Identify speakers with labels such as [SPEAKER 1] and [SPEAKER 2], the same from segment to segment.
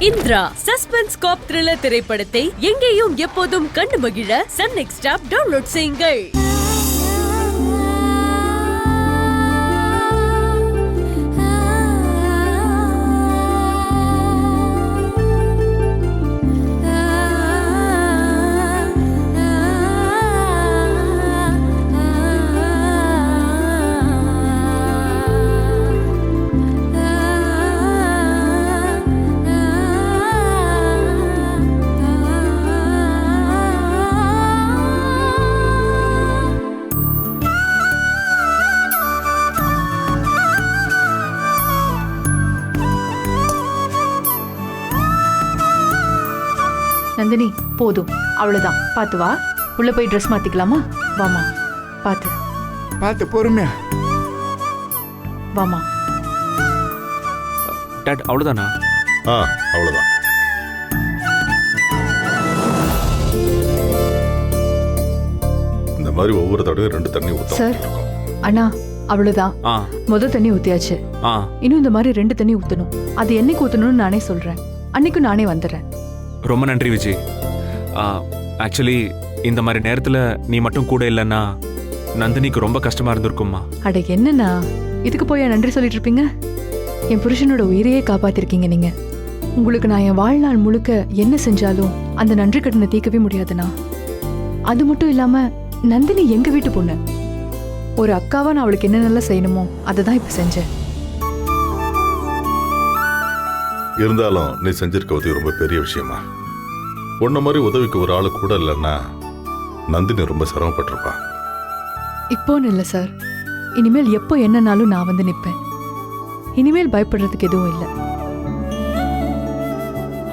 [SPEAKER 1] Indira suspense காப் thriller திரைப்படத்தை எங்கேயும் எப்போதும் கண்டு மகிழ சன் நெக்ஸ்ட் ஆப் டவுன்லோட் செய்யுங்கள்.
[SPEAKER 2] நந்தினி போதும், அவ்வளவுதான். பாத்து வா, உள்ள போய் ட்ரெஸ் மாத்திக்கலாமா? வாமா, பாத்து
[SPEAKER 3] பார்த்து பொறுமையா.
[SPEAKER 2] வாமா.
[SPEAKER 4] டாட் அவ்வளோதானா?
[SPEAKER 5] அவ்வளோதான். இந்த மாதிரி ஒவ்வொரு தடவையும் 2 தண்ணி ஊத்த
[SPEAKER 2] சார், அண்ணா அவ்வளவுதான். முத தண்ணி ஊத்தியாச்சு. இன்னும் இந்த மாதிரி 2 தண்ணி ஊத்தணும். அது என்னைக்கு ஊத்தணும்னு நானே சொல்றேன். அன்னைக்கும் நானே வந்துடுறேன்.
[SPEAKER 4] ரொம்ப நன்றி விஜய். ஆக்சுவலி இந்த மாதிரி நேரத்தில் நீ மட்டும் கூட இல்லைன்னா நந்தினிக்கு ரொம்ப கஷ்டமா இருந்திருக்கும்மா.
[SPEAKER 2] அட என்னண்ணா, இதுக்கு போய் நன்றி சொல்லிட்டு இருப்பீங்க? என் புருஷனோட உயிரையே காப்பாத்திருக்கீங்க நீங்க. உங்களுக்கு நான் என் வாழ்நாள் முழுக்க என்ன செஞ்சாலும் அந்த நன்றி கடனை தீர்க்கவே முடியாதுண்ணா. அது மட்டும் இல்லாம நந்தினி எங்க வீட்டு பொண்ணு. ஒரு அக்காவா நான் அவளுக்கு என்ன நல்லா செய்யணுமோ அதை தான் இப்ப செஞ்சேன்.
[SPEAKER 5] இருந்தாலும் நீ செஞ்சிருக்க உதவி ரொம்ப பெரிய விஷயமா. உன்ன மாதிரி உதவிக்கு ஒரு ஆளு கூட இல்லைன்னா நந்தினி ரொம்ப சிரமப்பட்டிருப்பா.
[SPEAKER 2] இப்போன்னு இல்லை சார், இனிமேல் எப்போ என்னன்னாலும் நான் வந்து நிற்பேன். இனிமேல் பயப்படுறதுக்கு எதுவும் இல்லை.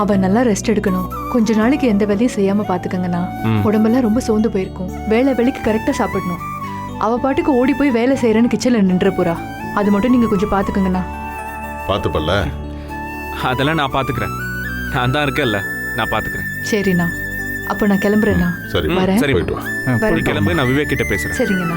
[SPEAKER 2] அவ நல்லா ரெஸ்ட் எடுக்கணும். கொஞ்ச நாளைக்கு எந்த வேலையும் செய்யாம பாத்துக்கங்கண்ணா. உடம்பெல்லாம் ரொம்ப சோர்ந்து போயிருக்கும். வேலைக்கு கரெக்டா சாப்பிடணும். அவ பாட்டுக்கு ஓடி போய் வேலை செய்யறேன்னு கிச்சன்ல நின்ற போறா. அது மட்டும் நீங்க கொஞ்சம் பாத்துக்கங்கண்ணா.
[SPEAKER 5] பார்த்துப்பல்ல?
[SPEAKER 4] அதெல்லாம் நான் பார்த்துக்கிறேன். நான் தான் இருக்கேன்ல, நான் பார்த்துக்கிறேன்.
[SPEAKER 2] சரிண்ணா, அப்போ நான் கிளம்புறேண்ணா.
[SPEAKER 5] சரி,
[SPEAKER 2] வரேன்.
[SPEAKER 5] போயிட்டு வா.
[SPEAKER 4] கிளம்பு, நான் விவேக் கிட்ட பேசுறேன்.
[SPEAKER 2] சரிங்கண்ணா.